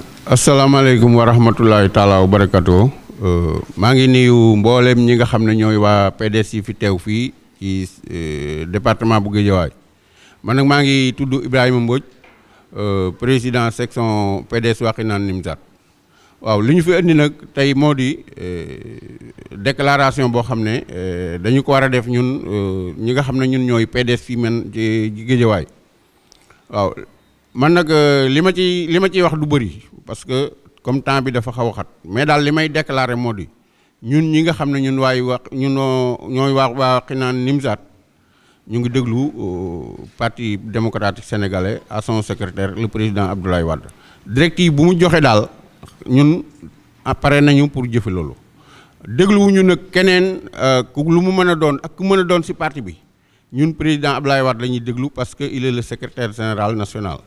asalaamaaleykum wa rahmatulahi taala wa barakatu. maa ngi nuyu mboolem ñi nga xam ne ñooy waa PDS yi fi teew fii ci département bu Guédiawaye man nag maa ngi tudd Ibrahima Mbodj président section PDS Wakhinane Nimzatt. waaw li ñu fi indi nag tey moo di déclaration boo xam ne dañu ko war a def ñun ñi nga xam ne ñun ñooy PDS fii man ci Guédiawaye. waaw man nag li ma ciy wax du bëri parce que comme temps bi dafa xaw a xat mais daal li may déclarer moo di ñun ñi nga xam ne ñun ñooy Wakhinane Nimzatt ñu ngi déglu parti démocratique sénégalais à son secrétaire le président Abdoulaye Wade. directive bu mu joxe daal ñun pare nañu pour jëfe loolu dégluwuñu nag keneen ku lu mu mën a doon ak ku mën a doon ci parti bi ñun président Abdoulaye Wade la ñuy déglu parce que il est le secrétaire général national.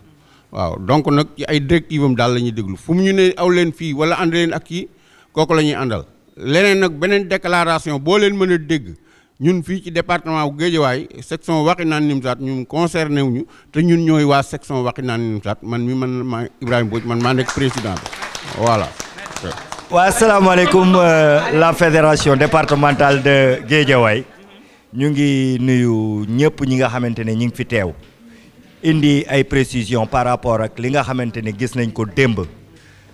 waaw donc nag ci ay directives am daal la ñuy déglu fu mu ñu ne aw leen fii wala ànd leen ak kii kooku la ñuy àndal leneen nag beneen déclaration boo leen mën a dégg ñun fii ci département bu Guédiawaye section Wakhinane Nimzatt ñun concerné wuñu te ñun ñooy waa section Wakhinane Nimzatt man maa Ibrahima Mbodj man maa nekk président bi voilà. waa asalaamaaleykum la fédération départementale de Guédiawaye ñu ngi nuyu ñëpp ñi nga xamante ne ñi ngi fi teew. indi ay précisions par rapport ak li nga xamante ne gis nañ ko démb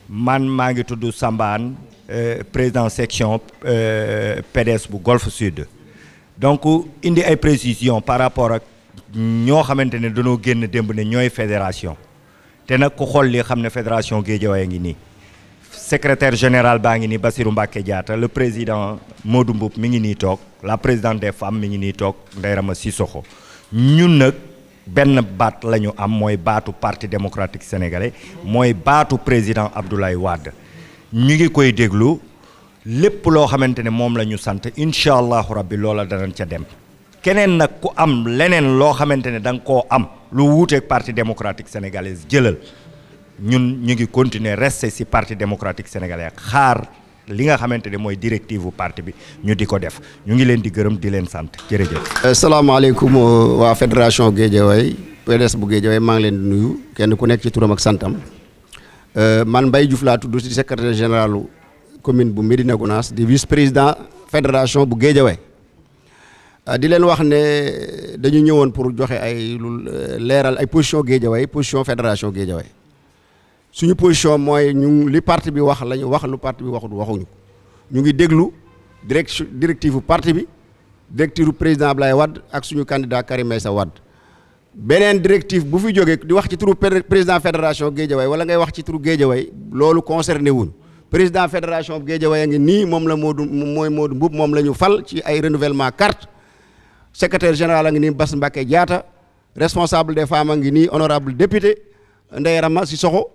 man maa ngi tudd Sambane président section PDS bu Golf Sud donc indi ay précisions par rapport ak ñoo xamante ne dañoo génn démb ne ñooy fédération te nag ku xool li xam ne fédération Guédiawaye ngi nii secrétaire général baa ngi nii Bassirou Mbacké Diatta le président Modou Mboup mi ngi nii toog la présidente des femmes mi ngi nii toog Ndeye Rama Sissoko ñun nag benn baat la ñu am mooy baatu parti démocratique sénégalais mooy baatu président Abdoulaye Wade ñu ngi koy déglu lépp loo xamante ne moom la ñu sant incha allahu rabbi loola danañ ca dem keneen nag ku am leneen loo xamante ne da nga koo am lu wuuteeg parti démocratique sénégalais jëlal ñun ñu ngi continuer rester ci parti démocratique sénégalais xaar li nga xamante ne mooy directive bu parti bi ñu di ko def ñu ngi leen di gërëm di leen sant jërëjëf. asalaamaaleykum waa fédération Guédiawaye PDS bu Guédiawaye maa ngi leen di nuyu kenn ku nekk ci turam ak santam man Mbaye Diouf laa tudd ci secrétaire général commune bu Médina Gounass di vice président fédération bu Guédiawaye di leen wax ne dañu ñëwoon pour joxe ay lu leeral ay position Guédiawaye position fédération Guédiawaye suñu position mooy ñu li parti bi wax la ñu wax lu parti bi waxut waxuñu ñu ngi déglu directive bu parti bi directive bu président Abdoulaye Wade ak suñu candidat Karim Meïssa Wade beneen directive bu fi jógee di wax ci turu président fédération Guédiawaye wala ngay wax ci turu Guédiawaye loolu concerné wuñ président fédération Guédiawaye a ngi nii moom la Modou Mboup moom la ñu fal ci ay renouvellement carte secrétaire général a ngi nii Bass Mbacké Diatta responsable des femmes a ngi nii honorable député Ndeye Rama Sissoko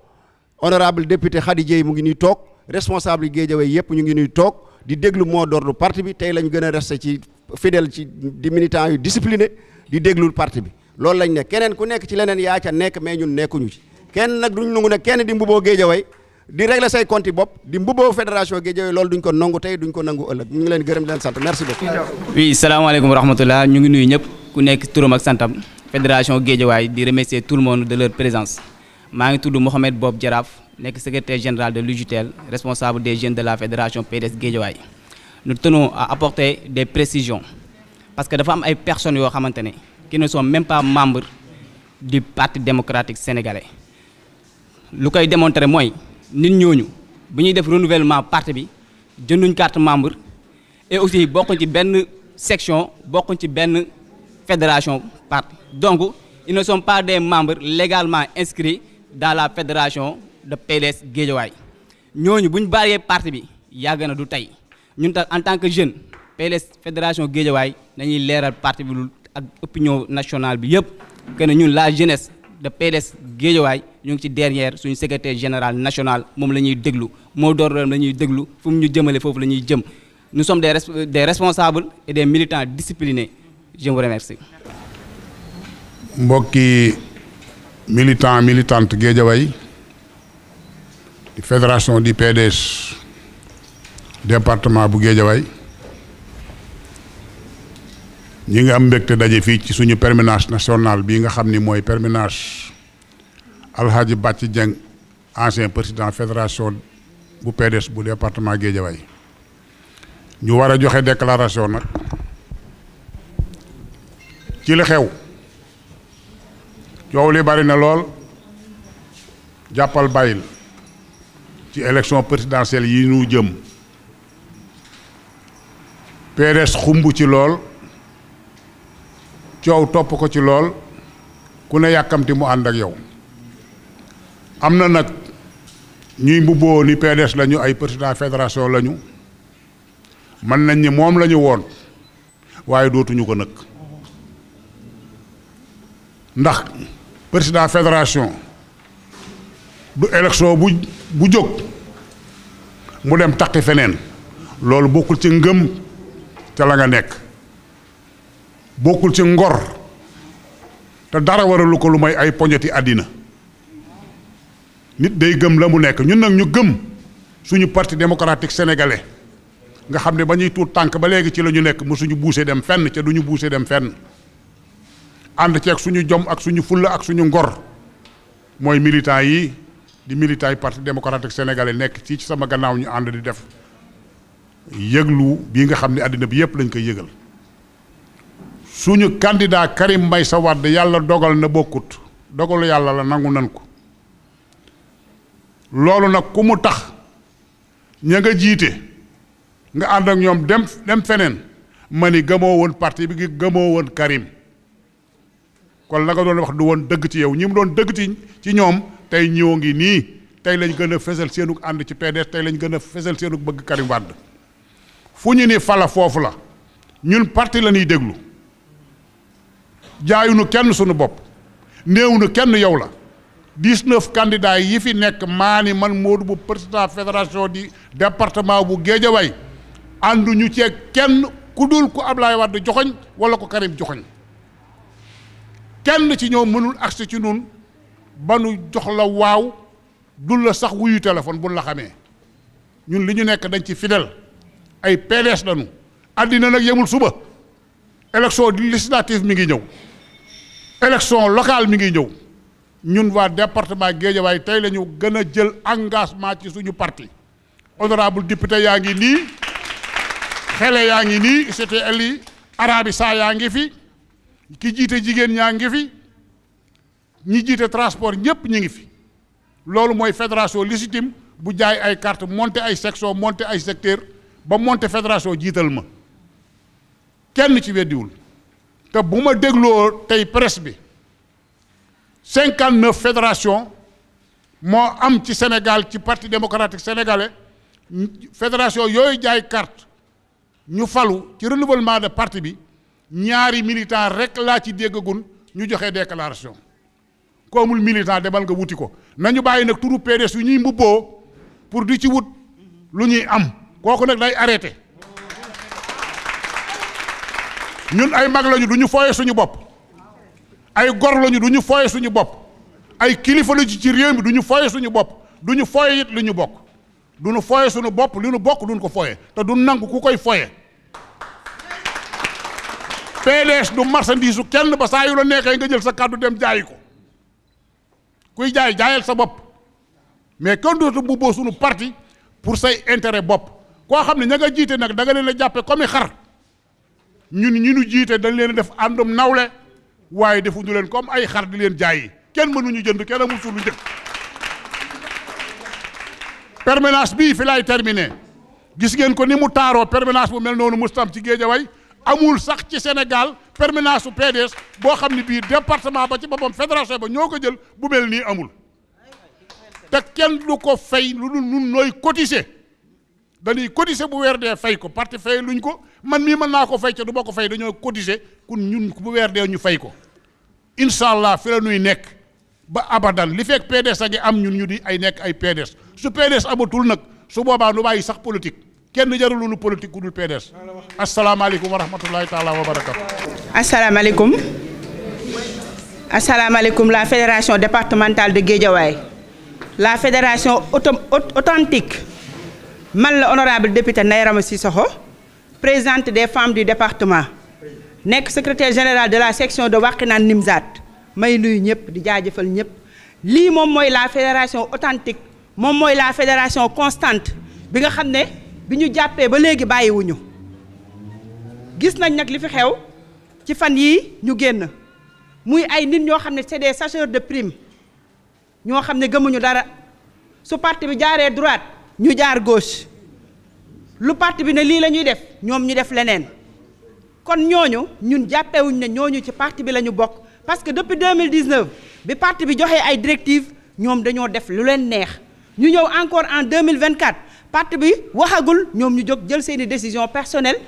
honorable député Khady Dieye mu ngi nii toog responsable Guédiawaye yëpp ñu ngi nii toog di déglu mot d'ordre parti bi tey lañ gën a resté ci fidèle ci di militants yu discipliné di déglul parti bi loolu lañ ne keneen ku nekk ci leneen yaa ca nekk mais ñun nekkuñu ci kenn nag duñ nangu ne kenn di mbuboo Guédiawaye di régler say compte bopp di mbuboo fédération Guédiawaye loolu duñ ko nangu tey duñ ko nangu ëllëg ñu ngi leen gërëm di leen sant merci beaucoup. oui salaamaaleykum wa rahmatullah ñu ngi nuyu ñëpp ku nekk turam ak santam fédération Guédiawaye di remercier tout le monde de leur présence maa ngi tudd Mohamed Bob Djaraf nekk secrétaire général de l'UJTL responsable des jeunes de la fédération PDS Guédiawaye nous tenons à apporter des précisions parce que dafa am ay personnes yoo xamante ne qui ne sont même pas membres du parti démocratique sénégalais lu koy démontrer mooy nit ñooñu bu ñuy def renouvellement parti bi jënduñ carte membre et aussi bokkuñ ci benn section bokkuñ ci benn fédération parti donc ils ne sont pas des membres légalement inscrits dans la fédération de PDS Guédiawaye ñooñu bu ñu bàyyee parti bi yàgg na du tey ñun tax en tant que jeune PDS fédération Guédiawaye dañuy leeral parti bi ak opinion nationale bi yëpp que ne ñun la jeunesse de PDS Guédiawaye ñu ngi ci derrière suñu secrétaire général national moom la ñuy déglu moo door la ñuy déglu fu mu ñu jëmale foofu la ñuy jëm nous sommes des responsables et des militants disciplinés je vous remercie. mbokki militante Guédiawaye di fédération du PDS département bu Guédiawaye ñi nga am mbégte daje fii ci suñu permanence nationale bii nga xam ni mooy permanence Alhaji Bàcci Dieng ancien président fédération bu PDS bu département Guédiawaye ñu war a joxe déclaration nag ci li xew coow li bari na lool jàppal bàyyil ci élection présidentielle yi ñu jëm PDS xumb ci lool coow topp ko ci lool ku ne yàkkamti mu ànd ak yow am na nag ñuy mbubboo ni PDS lañu ay président fédération lañu mën nañ ni moom lañu woon waaye dootuñu ko nag ndax président fédération du élection bu jóg mu dem taqi feneen loolu bokkul ci ngëm ca la nga nekk bokkul ci ngor te dara waralu ko lu may ay poñeti àddina nit day gëm la mu nekk ñun nag ñu gëm suñu parti démocratique sénégalais nga xam ne ba ñuy tuut tànk ba léegi ci la ñu nekk mosuñu buuse dem fenn ca duñu buuse dem fenn ànd ceeg suñu jom ak suñu fulla ak suñu ngor mooy militant yi di militant yi parti démocratique sénégalais nekk ci sama gannaaw ñu ànd di def yëglu bii nga xam ne àddina bi yépp lañ koy yëgal suñu candidat Karim Meïssa Wade yàlla dogal na bokkut dogalu yàlla la nangu nan ko loolu nag ku mu tax ña nga jiite nga ànd ak ñoom dem feneen ma ni gëmoo woon parti bi gëmoo woon Karim kon la nga doon wax du woon dëgg ci yow ñi mu doon dëgg ci ñoom tey ñëw ngi nii tey lañ gën a fesal seenug ànd ci PDS tey lañ gën a fesal seenug bëgg Karim Wade fu ñu ni fala foofu la ñun parti la ñuy déglu jaayunu kenn suñu bopp néewunu kenn yow la 19 candidats yi fi nekk maa ni man Modou bu président fédération di département bu Guédiawaye ànduñu ci kenn ku dul ku Ablaye Wade joxoñ wala ko Karim joxoñ kenn ci ñoom mënul accès ci nun ba nu jox la waaw dul la sax wuyu téléphone buñ la xamee ñun li ñu nekk dañ ci fidèle ay PDS lañu àddina nag yemul suba élection législative mi ngi ñëw élection locale mi ngi ñëw ñun waa département Guédiawaye tey la ñu gën a jël engagement ci suñu parti honorable député yaa ngi nii xele yaa ngi nii CTL yi arabi saa yaa ngi fi ki jiite jigéen ñaa ngi fi ñi jiite transport ñëpp ñi ngi fi loolu mooy fédération légitime bu jaay ay carte monter ay section monter ay secteur ba monter fédération jiital ma kenn ci weddiwul te bu ma dégloo tey presse bi 59 fédération moo am ci Sénégal ci parti démocratique sénégalais fédération yooyu jaay carte ñu falu ci renouvellement de parti bi ñaari militant rek laa ci déggagun ñu joxe déclaration ko amul militant demal nga wuti ko nañu bàyyi nag turu PDS yu ñuy mbubboo pour di ci wut lu ñuy am kooku nag day arrêté ñun ay mag lañu du ñu fooye suñu bopp ay gor lañu du ñu fooye suñu bopp ay kilifa lañu ci réew mi du ñu fooye suñu bopp du ñu fooye it lu ñu bokk du ñu fooye suñu bopp li ñu bokk duñ ko fooye te du nangu ku koy fooye PDS du marchandise kenn ba saa yu la neexee nga jël sa kàddu dem jaayi ko kuy jaayal sa bopp mais kenn dootu mbubboo suñu parti pour say intérêt bopp koo xam ne ña nga jiite nag da nga leen a jàppe comme i xar ñun ñi ñu jiite dañ leen def àndum nawle waaye defuñu leen comme ay xar di leen jaayi kenn mënuñu jënd kenn amul suñu njëkk permanence bii fi laay terminé gis ngeen ko ni mu taaroo permanence bu mel noonu mustam ci Guédiawaye amul sax ci Sénégal permanence su PDS boo xam ne bii département ba ci boppam fédération ba ñoo ko jël bu mel nii amul te kenn du ko fay lu dul nun nooy cotiser dañuy cotiser bu weer dee fay ko parti fay luñ ko man mii mën naa ko fay ca du ma ko fay dañoo cotiser kun ñun bu weer dee ñu fay ko incha allah fi la ñuy nekk ba abadan li fekk PDS a ngi am ñun ñu di ay nekk ay PDS su PDS amatul nag su boobaa nu bàyyi sax politique kenn jarul lu politique ku dul PDS asalaamaaleykum wa rahmatullahi taala wa barakatu. asalaamaaleykum la fédération départementale de Guédiawaye la fédération authentique man la honorable député Ndeye Rama Cissokho présidente des femmes du département nekk secrétaire général de la section de Wakhinane Nimzatt may nuyu ñëpp di jaajëfal ñëpp lii moom mooy la fédération authentique moom mooy la fédération constante bi nga xam ne bi ñu jàppee ba léegi bàyyiwuñu gis nañ nag li fi xew ci fan yii ñu génn muy ay nit ñoo xam ne c'est des chasseurs de primes ñoo xam ne gëmuñu dara su parti bi jaaree droite ñu jaar gauche lu parti bi ne lii la ñuy def ñoom ñu def leneen kon ñooñu ñun jàppewuñ ne ñooñu ci parti bi la ñu bokk parce que depuis 2019 bi parti bi joxee ay directives ñoom dañoo def lu leen neex ñu ñëw encore en 2024 parti bi waxagul ñoom ñu jóg jël seeni décision personnelle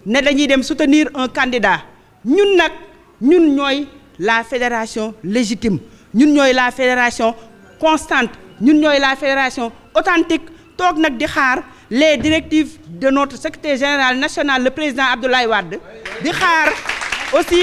ne dañuy dem soutenir un candidat ñun nag ñun ñooy la fédération légitime ñun ñooy la fédération constante ñun ñooy la fédération authentique toog nag di xaar les directives de notre secrétaire général national le président Abdoulaye Wade di xaar aussi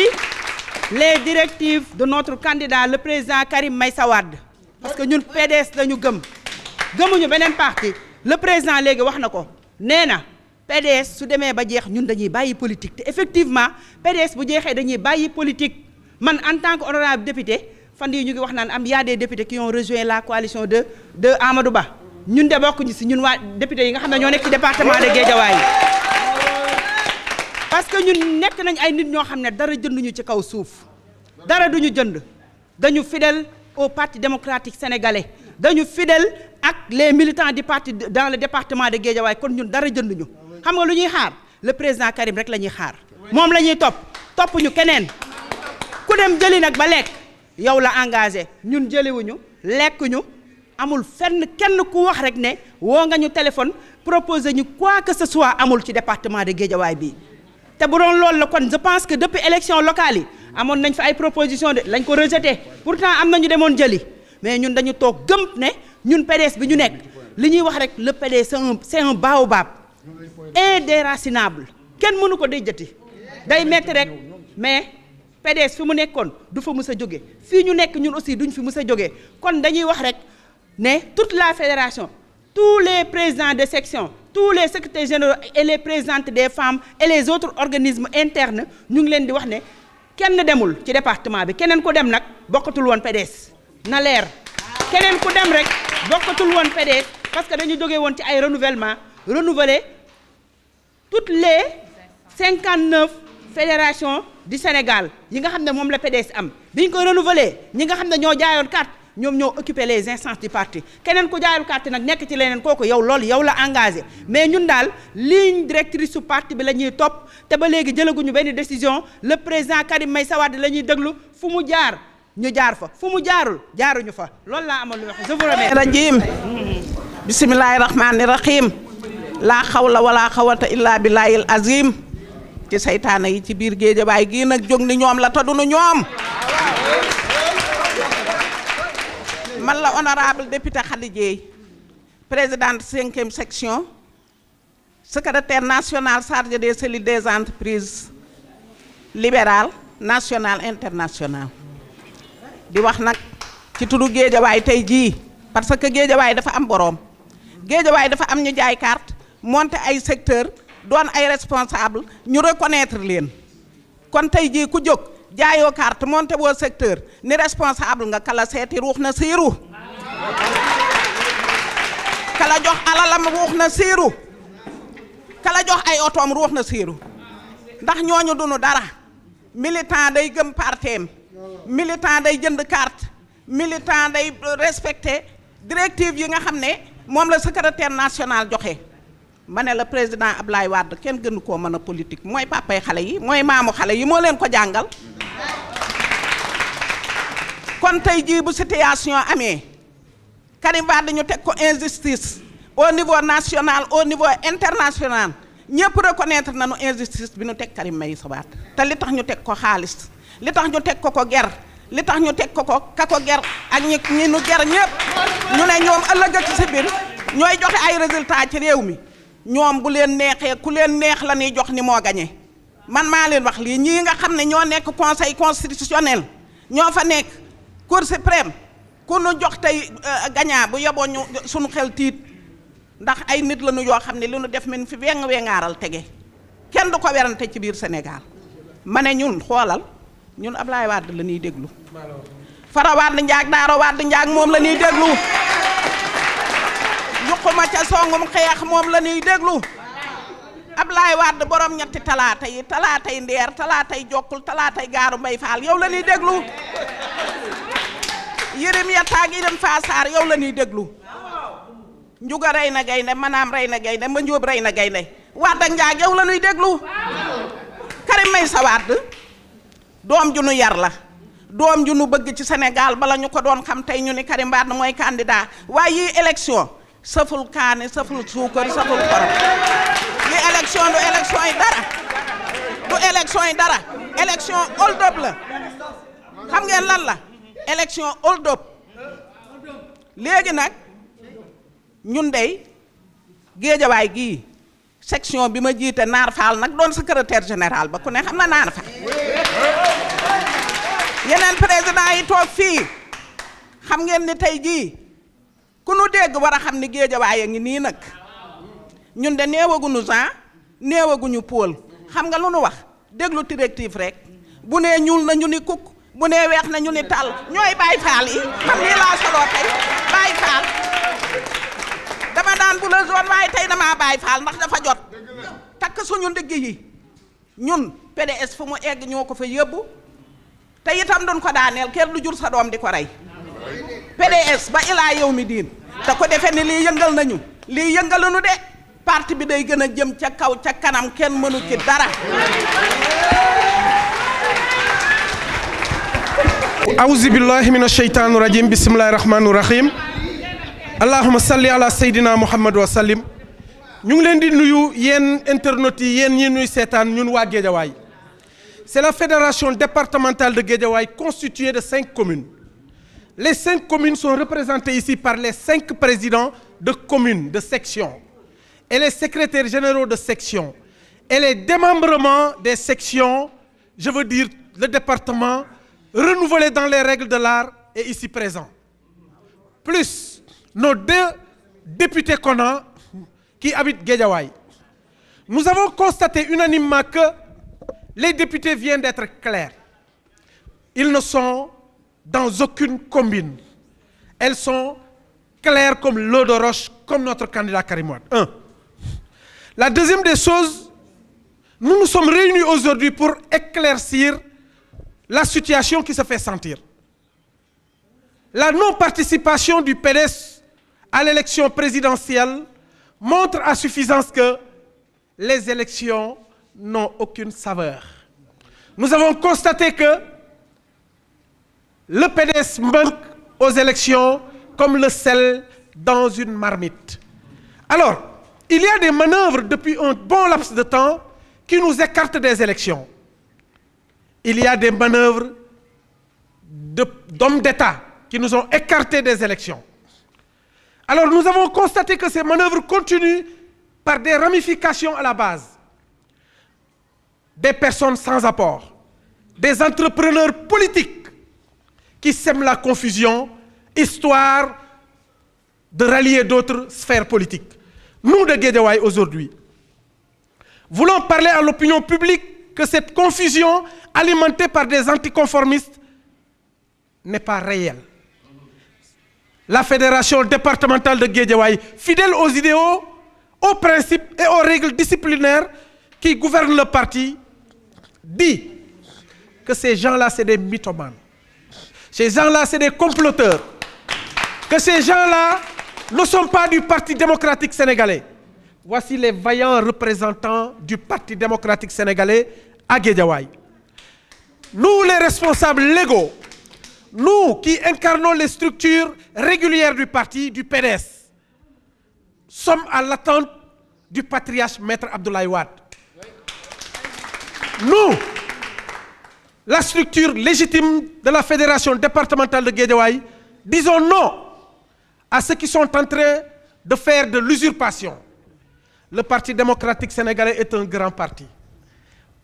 les directives de notre candidat le président Karim Meïssa Wade parce que ñun PDS lañu gëmuñu beneen parti le président léegi wax na ko nee na PDS su demee ba jeex ñun dañuy bàyyi politique te effectivement PDS bu jeexee dañuy bàyyi politique man en tant que honorable député fan yii ñu ngi wax naan am y a des députés qui ont rejoint la coalition de Amadou Ba ñun de bokkuñu si ñun waa député yi nga xam ne ñoo nekk ci département de Guédiawaye parce que ñun nekk nañ ay nit ñoo xam ne dara jënduñu ci kaw suuf dara duñu jënd dañu fidèle au parti démocratique sénégalais dañu fidèle ak les militants du parti dans le département de Guédiawaye kon ñun dara jënduñu xam nga lu ñuy xaar le président Karim rek la ñuy xaar moom la ñuy topp ñu keneen ku dem jëli nag ba lekk yow la engagé ñun jëliwuñu lekkuñu amul fenn kenn ku wax rek ne woo nga ñu téléphone proposé ñu quoi que ce soit amul ci département de Guédiawaye bii te bu doon loolu la kon je pense que depuis élection locale yi amoon nañ fi ay proposition de lañ ko rejeté pourtant am na ñu demoon jëli mais ñun dañu toog gëm ne ñun PDS bi ñu nekk li ñuy wax rek le PDS c'est un baobab indéracinable kenn mënu ko déjjati day metti rek mais PDS fi mu nekkoon du fa mës a jóge fii ñu nekk ñun aussi duñ fi mës a jógee kon dañuy wax rek ne toute la fédération tous les présidents de section tous les secrétaires généraux et les présidentes des femmes et les autres organismes internes ñu ngi leen di wax ne kenn demul ci département bi keneen ku dem nag bokkatul woon PDS na leer keneen ku dem rek bokkatul woon PDS parce que dañu jógee woon ci ay renouveler toutes les 59 fédérations du Sénégal yi nga xam ne moom la PDS am bi ñu ko renouveler ñi nga xam ne ñoo jaayoon carte ñoom ñoo occuper les instances du parti keneen ku jaayul carte nag nekk ci leneen kooku yow loolu yow la engagé mais ñun daal ligne directrice su parti bi la ñuy topp te ba léegi jëlaguñu benn décision le président Karim Meïssa Wade la ñuy déglu fu mu jaar ñu jaar fa fu mu jaarul jaaruñu fa loolu laa amal lu wax je vous remercie. rajim bismillahi rahmani rahim laa xawla wala xawata illa billahil azim ci saytaana yi ci biir Géejawaay gii nag jóg ni ñoom la tadunu ñoom man la honorable député Khady Dieye présidente 5e section secrétaire national chargé des cellules des entreprises libérales nationales internationales di wax nag ci tudd Géejawaay tey jii parce que Géejawaay dafa am boroom Géejawaay dafa am ñu jaay carte monter ay secteur doon ay responsable ñu reconnaître leen kon tey jii ku jóg jaayoo carte monter boo secteur ni responsable nga kala seeti ruux na siiru kala jox alalam ruux na siiru kala jox ay otoom ruux na siiru ndax ñooñu dunu dara militant day gëm parteem militant day jënd carte militant day respecter directive yi nga xam ne moom la secrétaire national joxe ma ne la président Abdoulaye Wade kenn gënu koo mën a politique mooy papay xale yi mooy maamu xale yi moo leen ko jàngal kon tey jii bu situation amee Karim Wade ñu teg ko injustice au niveau national au niveau international ñëpp reconnaître nañu injustice bi ñu teg Karim Meïssa Wade te li tax ñu teg ko xaalis li tax ñu teg ko ger li tax ñu teg ko ka ko ger ak ñi nu ger ñëpp ñu ne ñoom ëllëg ci si biir ñooy joxe ay résultats ci réew mi ñoom bu leen neexee ku leen neex la ñuy jox ni moo gagné man maa leen wax lii ñii nga xam ne ñoo nekk conseil constitutionnel ñoo fa nekk cour suprême ku nu jox tey gagnant bu yeboo ñu suñu xel tiit ndax ay nit la ñu yoo xam ne li nu def min fi wengaaral tege kenn du ko werante ci biir Sénégal ma ne ñun xoolal ñun Ablaye Wade la ñuy déglu Fara Wade Ndiaye Daaro Wade Ndiaye moom la ñuy déglu yuquma ca songum xeex moom la ñuy déglu Ablaye Wade borom ñetti talaata yi talaatay ndeer talaatay jokkul talaatay gaaru Mbay Faal yow la ñuy déglu Yërim Yatta ak Yërim Fasaar yow la ñuy déglu Njuga rey na gaynde Manaam rey na gaynde Ma Njóob rey na gaynde Wade Ndiaye yow la ñuy déglu Karim Meïssa Wade doom ju nu yar la doom ju nu bëgg ci Sénégal bala ñu ko doon xam tey ñu ni Karim Wade mooy candidat waaye yii élection saful kaani saful suukar saful xorom li élection du élection yi dara du élection yi dara élection hold up la xam ngeen lan la élection hold up léegi nag ñun dey Géejawaay gii section bi ma jiite Naar Fall nag doon secrétaire général ba ku ne xam na Naar Fall yeneen président yi toog fii xam ngeen ni tey jii ku nu dégg war a xam ni Géejawaay a ngi nii nag ñun de néewaguñu Jean néewaguñu Paul xam nga lu nu wax déglu directive rek bu nee ñuul na ñu ni kukk bu nee weex na ñu ni tàll ñooy Baay Faal yi xam nii laa soloo tey Baay Faal dama daan bu la zone waaye tey damaa Baay Faal ndax dafa jot takk suñu ndigg yi ñun PDS fu mu egg ñoo ko fa yóbbu te itam duñ ko daaneel kenn du jur sa doom di ko rey PDS ba ilaa yow mi diin te ko defee ni lii yëngal nañu lii yëngaluñu de parti bi day gën a jëm ca kaw ca kanam kenn mënu ci dara. Auzu billahi mina sheytaani rajim bismillahi rahmaani rahim allahumma salli ala sayyidina muhammad wa sallim. ñu ngi leen di nuyu yéen internautes yi yéen ñi nuy seetaan ñun waa Guédiawaye. C'est la fédération départementale de Guédiawaye constituée de 5 communes. Les 5 communes sont représentées ici par les 5 présidents de communes, de sections, et les secrétaires généraux de sections, et les démembrements des sections, je veux dire le département, renouvelé dans les règles de l'art, est ici présent. Plus nos 2 députés qu'on a, qui habitent Guédiawaye. Nous avons constaté unanimement que les députés viennent d'être clairs. Ils ne sont dans aucune commune. Elles sont claires comme l'eau de roche, comme notre candidat Karim Wade. 1. La deuxième des choses, nous nous sommes réunis aujourd'hui pour éclaircir la situation qui se fait sentir. La non-participation du PDS à l'élection présidentielle montre à suffisance que les élections n'ont aucune saveur. Nous avons constaté que le PDS manque aux élections comme le sel dans une marmite. Alors, il y a des manœuvres depuis un bon laps de temps qui nous écartent des élections. Il y a des manœuvres d'hommes d'État qui nous ont écartés des élections. Alors, nous avons constaté que ces manœuvres continuent par des ramifications à la base. Des personnes sans apport, des entrepreneurs politiques qui sèment la confusion, histoire de rallier d'autres sphères politiques. Nous de Guédiawaye aujourd'hui, voulons parler à l'opinion publique que cette confusion alimentée par des anticonformistes n'est pas réelle. La fédération départementale de Guédiawaye, fidèle aux idéaux, aux principes et aux règles disciplinaires qui gouvernent le parti, dit que ces gens-là, c'est des mythomanes. Ces gens-là, c'est des comploteurs. Que ces gens-là ne sont pas du Parti démocratique sénégalais. Voici les vaillants représentants du Parti démocratique sénégalais à Guédiawaye. Nous, les responsables légaux, nous qui incarnons les structures régulières du parti, du PDS, sommes à l'attente du patriarche Maître Abdoulaye Wade. Nous, la structure légitime de la fédération départementale de Guédiawaye, disons non à ceux qui sont en train de faire de l'usurpation. Le Parti démocratique sénégalais est un grand parti.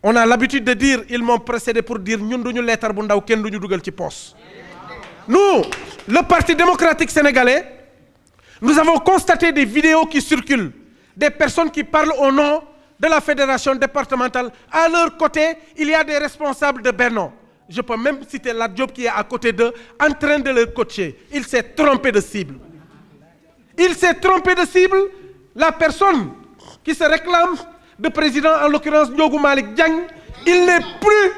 On a l'habitude de dire, ils m'ont précédé pour dire, nous, nous, lettre bu ndaw kenn duñu dugal ci poos. Nous, le Parti démocratique sénégalais, nous avons constaté des vidéos qui circulent, des personnes qui parlent au nom de la fédération départementale. À leur côté, il y a des responsables de Benno, je peux même citer Lat Diop qui est à côté d'eux, en train de le coacher. Il s'est trompé de cible. Il s'est trompé de cible. La personne qui se réclame de président, en l'occurrence Ndiogou Malick Diagne, il n'est plus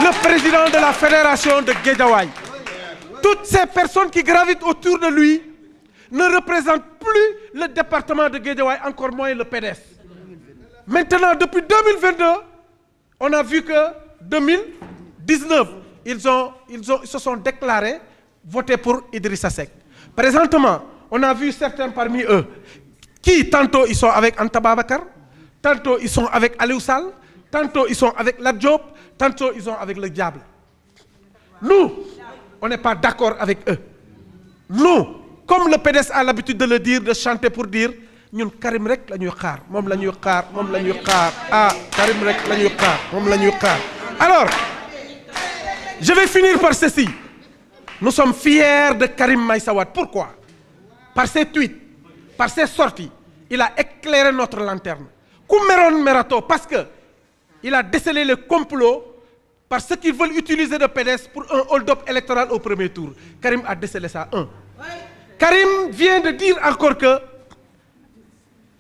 le président de la fédération de Guédiawaye. Toutes ces personnes qui gravitent autour de lui ne représentent plus le département de Guédiawaye, encore moins le PDS. Maintenant, depuis 2022, on a vu que 2019, ils se sont déclarés voter pour Idrissa Seck. Présentement, on a vu certains parmi eux qui, tantôt ils sont avec Anta Babacar, tantôt ils sont avec Aliou Sall, tantôt ils sont avec Lat Diop, tantôt ils sont avec le diable. Nous, on n'est pas d'accord avec eux. Nous, comme le PDS a l'habitude de le dire, de chanter pour dire, ñun Karim rek la ñuy xaar, moom la ñuy xaar, moom la ñuy xaar, ah Karim rek la ñuy xaar, moom la ñuy xaar. Alors, je vais finir par ceci. Nous sommes fiers de Karim Meïssa Wade. Pourquoi? Par ses tweets, par ses sorties, il a éclairé notre lanterne. Koumeron Merato, parce que il a décelé le complot par ce qu'ils veulent utiliser de PDS pour un hold-up électoral au premier tour. Karim a décelé ça. Karim vient de dire encore que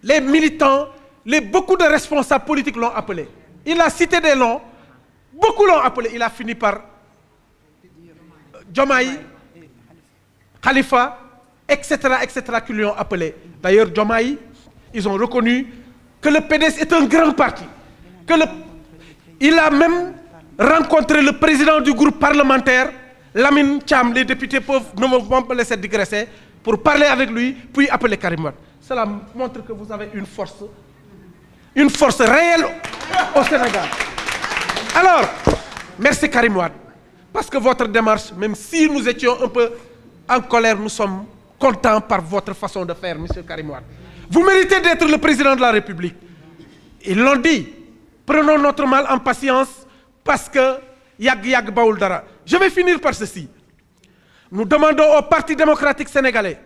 les militants, beaucoup de responsables politiques l'ont appelé. Il a cité des noms, beaucoup l'ont appelé. Il a fini par Diomaye, Khalifa, etc., qui lui ont appelé. D'ailleurs, Diomaye, ils ont reconnu que le PDS est un grand parti. Il a même rencontré le président du groupe parlementaire, Lamine Thiam. Les députés ne vont pas laisser digresser, pour parler avec lui, puis appeler Karim Wade. Cela montre que vous avez une force réelle au Sénégal. Alors, merci Karim Wade, parce que votre démarche, même si nous étions un peu en colère, nous sommes contents par votre façon de faire, monsieur Karim Wade. Vous méritez d'être le président de la République. Ils l'ont dit. Prenons notre mal en patience, parce que yag baoul dara. Je vais finir par ceci. Nous demandons au Parti démocratique sénégalais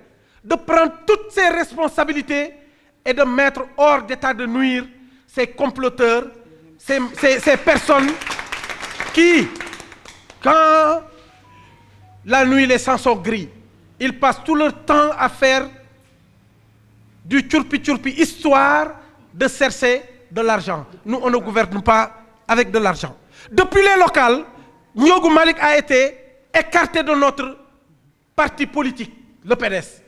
de prendre toutes ses responsabilités et de mettre hors d'état de nuire ces comploteurs, ces personnes qui, quand la nuit les sangs sont gris, ils passent tout leur temps à faire du tchourpi-tchourpi, histoire de chercher de l'argent. Nous, on ne gouverne pas avec de l'argent. Depuis les locales, Ndiogou Malick a été écarté de notre parti politique, le PDS,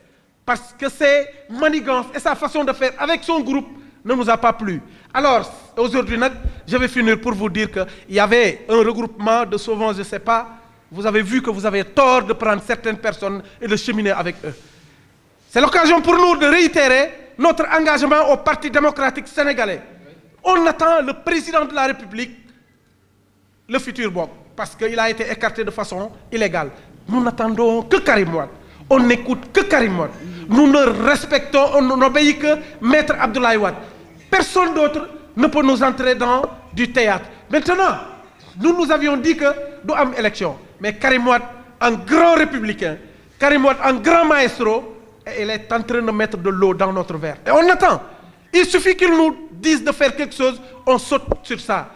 parce que ses manigances et sa façon de faire avec son groupe ne nous a pas plu. Alors, aujourd'hui, je vais finir pour vous dire qu'il y avait un regroupement de sauvants, je ne sais pas, vous avez vu que vous avez tort de prendre certaines personnes et de cheminer avec eux. C'est l'occasion pour nous de réitérer notre engagement au Parti démocratique sénégalais. On attend le président de la République, le futur Bok, parce qu'il a été écarté de façon illégale. Nous n'attendons que Karim Wade. On n'écoute que Karim Wade. Nous ne respectons, on n'obéit que Maître Abdoulaye Wade. Personne d'autre ne peut nous entrer dans du théâtre. Maintenant, nous avions dit que nous avons élection. Mais Karim Wade, un grand républicain, Karim Wade, un grand maestro, il est en train de mettre de l'eau dans notre verre. Et on attend. Il suffit qu'ils nous disent de faire quelque chose, on saute sur ça.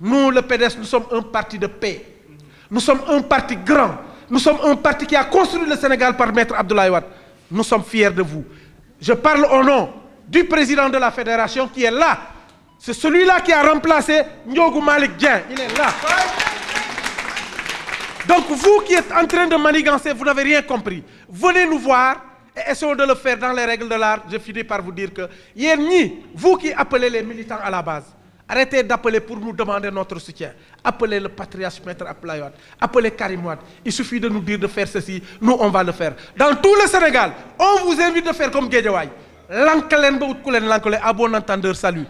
Nous, le PDS, nous sommes un parti de paix. Nous sommes un parti grand. Nous sommes un parti qui a construit le Sénégal par Maître Abdoulaye Wade. Nous sommes fiers de vous. Je parle au nom du président de la fédération qui est là. C'est celui-là qui a remplacé Ndiogou Malick Diagne. Il est là. Donc vous qui êtes en train de manigancer, vous n'avez rien compris. Venez nous voir et essayons de le faire dans les règles de l'art. Je finis par vous dire que vous qui appelez les militants à la base, arrêtez d'appeler pour nous demander notre soutien. Appelez le patriarche Maître Abdoulaye Wade. Appelez Karim Wade. Il suffit de nous dire de faire ceci. Nous, on va le faire. Dans tout le Sénégal, on vous invite de faire comme Guédiawaye. À bon entendeur, salut.